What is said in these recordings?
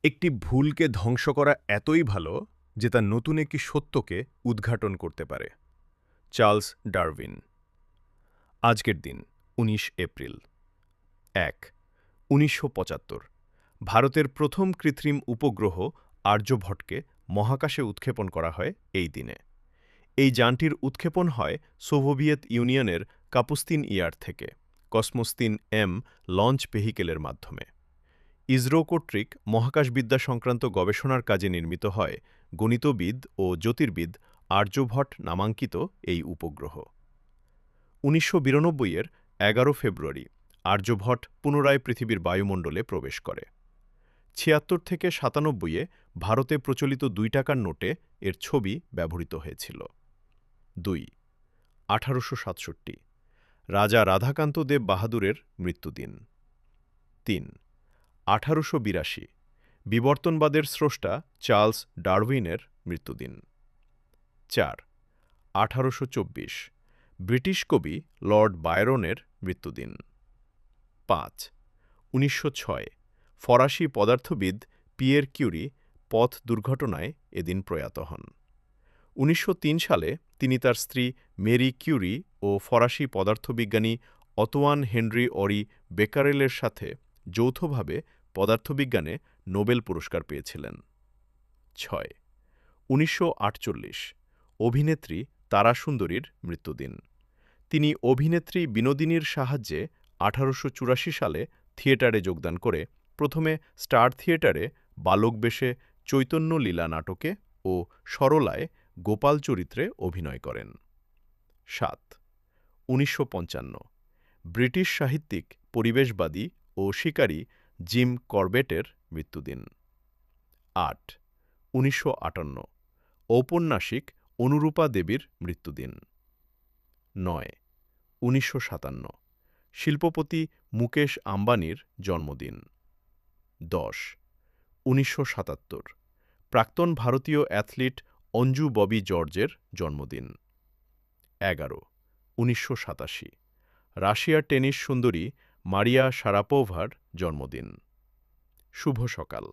একটি ভুলকে ধ্বংস করা এতই ভালো যে তা নতুন একটি সত্যকে উদ্ঘাটন করতে পারে। Charles Darwin. আজকের দিন ১৯ এপ্রিল ১ ১৯৭৫ ভারতের প্রথম কৃত্রিম উপগ্রহ আর্যভট্টকে মহাকাশে উৎক্ষেপণ করা হয় এই দিনে। এই যানটির উৎক্ষেপণ হয় সোভিয়েত ইউনিয়নের কাপুস্তিন ইয়ার থেকে কসমোস-৩ এম লঞ্চ ভেহিকেলের মাধ্যমে। ইসরো কর্তৃক মহাকাশবিদ্যা সংক্রান্ত গবেষণার কাজে নির্মিত হয় গণিতবিদ ও জ্যোতির্বিদ আর্যভট্ট নামাঙ্কিত এই উপগ্রহ। ১৯৯২-এর ১১ ফেব্রুয়ারি আর্যভট্ট পুনরায় পৃথিবীর বায়ুমণ্ডলে প্রবেশ করে। ৭৬ থেকে ৯৭-এ ভারতে প্রচলিত ২ টাকার নোটে এর ছবি ব্যবহৃত হয়েছিল। ২ ১৮৬৭ রাজা রাধাকান্ত দেব বাহাদুরের মৃত্যুদিন। ৩ ১৮৮২ বিবর্তনবাদের স্রষ্টা চার্লস ডারউইনের মৃত্যুদিন। ৪ ১৮২৪ ব্রিটিশ কবি লর্ড বায়রনের মৃত্যুদিন। ৫ ১৯০৬ ফরাসি পদার্থবিদ পিয়ের কিউরি পথ দুর্ঘটনায় এদিন প্রয়াত হন। ১৯০৩ সালে তিনি তার স্ত্রী মেরি কিউরি ও ফরাসি পদার্থবিজ্ঞানী অতোয়ান হেনরি অরি বেকারেলের সাথে যৌথভাবে পদার্থবিজ্ঞানে নোবেল পুরস্কার পেয়েছিলেন। ৬ ১৯৪৮ অভিনেত্রী তারাসুন্দরীর মৃত্যুদিন। তিনি অভিনেত্রী বিনোদিনীর সাহায্যে ১৮৮৪ সালে থিয়েটারে যোগদান করে প্রথমে স্টার থিয়েটারে বালক বেশে চৈতন্য লীলা নাটকে ও সরলায় গোপাল চরিত্রে অভিনয় করেন। ৭ ১৯৫৫ ব্রিটিশ সাহিত্যিক, পরিবেশবাদী ও শিকারী জিম করবেটের মৃত্যুদিন। ৮ ১৯৫৮ ঔপন্যাসিক অনুরূপা দেবীর মৃত্যুদিন। ৯ ১৯৫৭ শিল্পপতি মুকেশ আম্বানির জন্মদিন। ১০ ১৯৭৭ প্রাক্তন ভারতীয় অ্যাথলিট অঞ্জু ববি জর্জের জন্মদিন। ১১ ১৯৮৭ রাশিয়ার টেনিস সুন্দরী মারিয়া শারাপোভার জন্মদিন। শুভ সকাল।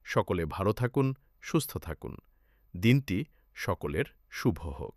সকলে ভালো থাকুন, সুস্থ থাকুন। দিনটি সকলের শুভ হোক।